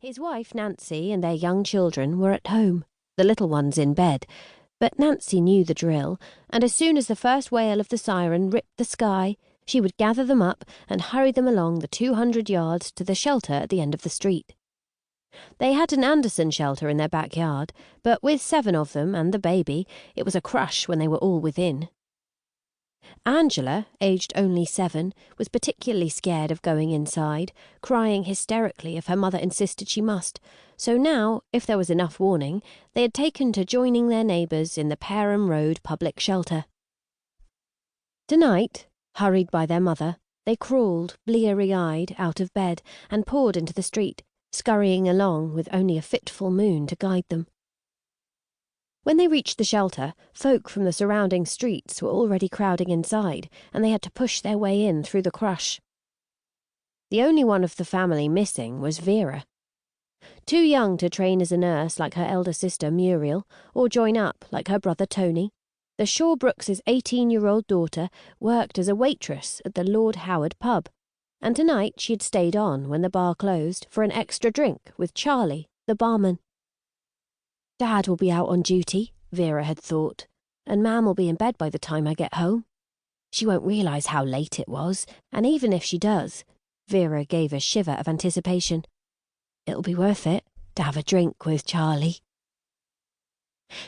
His wife Nancy and their young children were at home, the little ones in bed, but Nancy knew the drill, and as soon as the first wail of the siren ripped the sky, she would gather them up and hurry them along the 200 yards to the shelter at the end of the street. They had an Anderson shelter in their backyard, but with 7 of them and the baby, it was a crush when they were all within. Angela, aged only 7, was particularly scared of going inside, crying hysterically if her mother insisted she must, so now, if there was enough warning, they had taken to joining their neighbours in the Parham Road public shelter. Tonight, hurried by their mother, they crawled, bleary-eyed, out of bed and poured into the street, scurrying along with only a fitful moon to guide them. When they reached the shelter, folk from the surrounding streets were already crowding inside, and they had to push their way in through the crush. The only one of the family missing was Vera. Too young to train as a nurse like her elder sister Muriel, or join up like her brother Tony, the Shawbrooks' 18-year-old daughter worked as a waitress at the Lord Howard pub, and tonight she had stayed on when the bar closed for an extra drink with Charlie, the barman. Dad will be out on duty, Vera had thought, and Mam will be in bed by the time I get home. She won't realise how late it was, and even if she does, Vera gave a shiver of anticipation. It'll be worth it to have a drink with Charlie.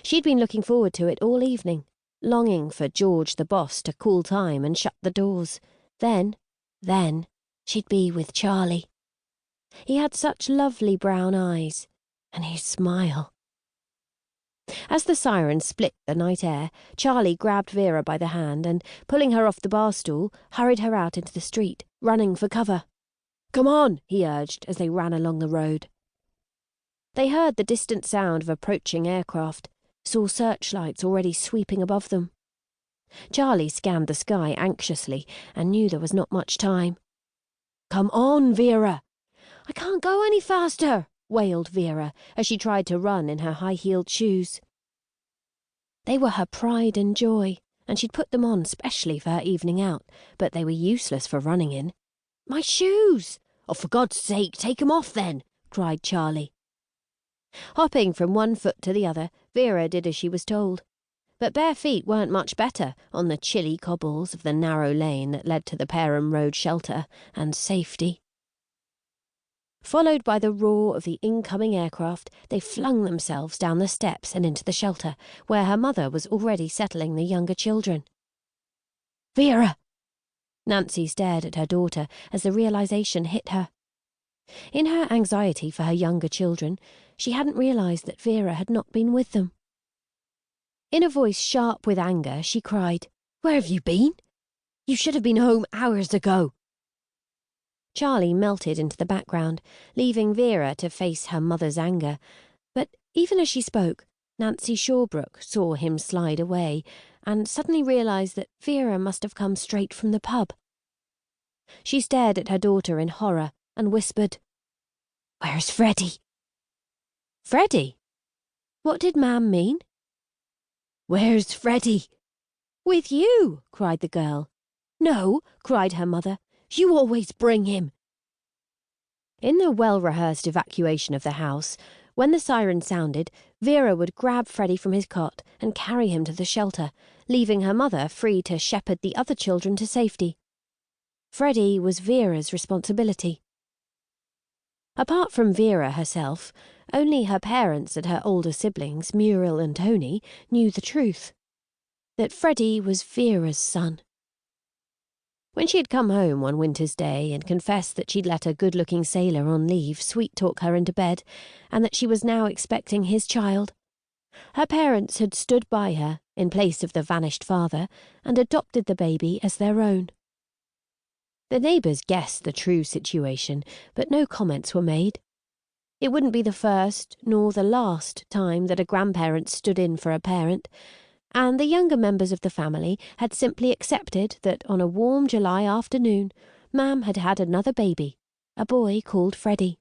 She'd been looking forward to it all evening, longing for George the boss to call time and shut the doors. Then, she'd be with Charlie. He had such lovely brown eyes, and his smile. As the siren split the night air, Charlie grabbed Vera by the hand and, pulling her off the bar stool, hurried her out into the street, running for cover. "Come on," he urged as they ran along the road. They heard the distant sound of approaching aircraft, saw searchlights already sweeping above them. Charlie scanned the sky anxiously and knew there was not much time. "Come on, Vera!" "I can't go any faster," wailed Vera as she tried to run in her high-heeled shoes. They were her pride and joy, and she'd put them on specially for her evening out, but they were useless for running in. "My shoes!" "Oh, for God's sake, take 'em off then!" cried Charlie. Hopping from one foot to the other, Vera did as she was told. But bare feet weren't much better on the chilly cobbles of the narrow lane that led to the Parham Road shelter and safety. Followed by the roar of the incoming aircraft, they flung themselves down the steps and into the shelter, where her mother was already settling the younger children. "Vera!" Nancy stared at her daughter as the realization hit her. In her anxiety for her younger children, she hadn't realized that Vera had not been with them. In a voice sharp with anger, she cried, "Where have you been? You should have been home hours ago." Charlie melted into the background, leaving Vera to face her mother's anger. But even as she spoke, Nancy Shawbrook saw him slide away and suddenly realised that Vera must have come straight from the pub. She stared at her daughter in horror and whispered, "Where's Freddie?" "Freddie? What did Mam mean?" "Where's Freddie?" "With you," cried the girl. "No," cried her mother. "You always bring him." In the well-rehearsed evacuation of the house, when the siren sounded, Vera would grab Freddie from his cot and carry him to the shelter, leaving her mother free to shepherd the other children to safety. Freddie was Vera's responsibility. Apart from Vera herself, only her parents and her older siblings, Muriel and Tony, knew the truth. That Freddie was Vera's son. When she had come home one winter's day and confessed that she'd let a good-looking sailor on leave sweet-talk her into bed, and that she was now expecting his child, her parents had stood by her in place of the vanished father and adopted the baby as their own. The neighbours guessed the true situation, but no comments were made. It wouldn't be the first nor the last time that a grandparent stood in for a parent, and the younger members of the family had simply accepted that on a warm July afternoon, Mam had had another baby, a boy called Freddie.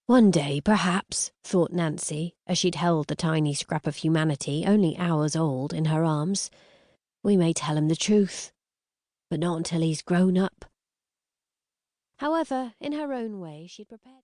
One day, perhaps, thought Nancy, as she'd held the tiny scrap of humanity, only hours old, in her arms, we may tell him the truth, but not until he's grown up. However, in her own way, she'd prepared.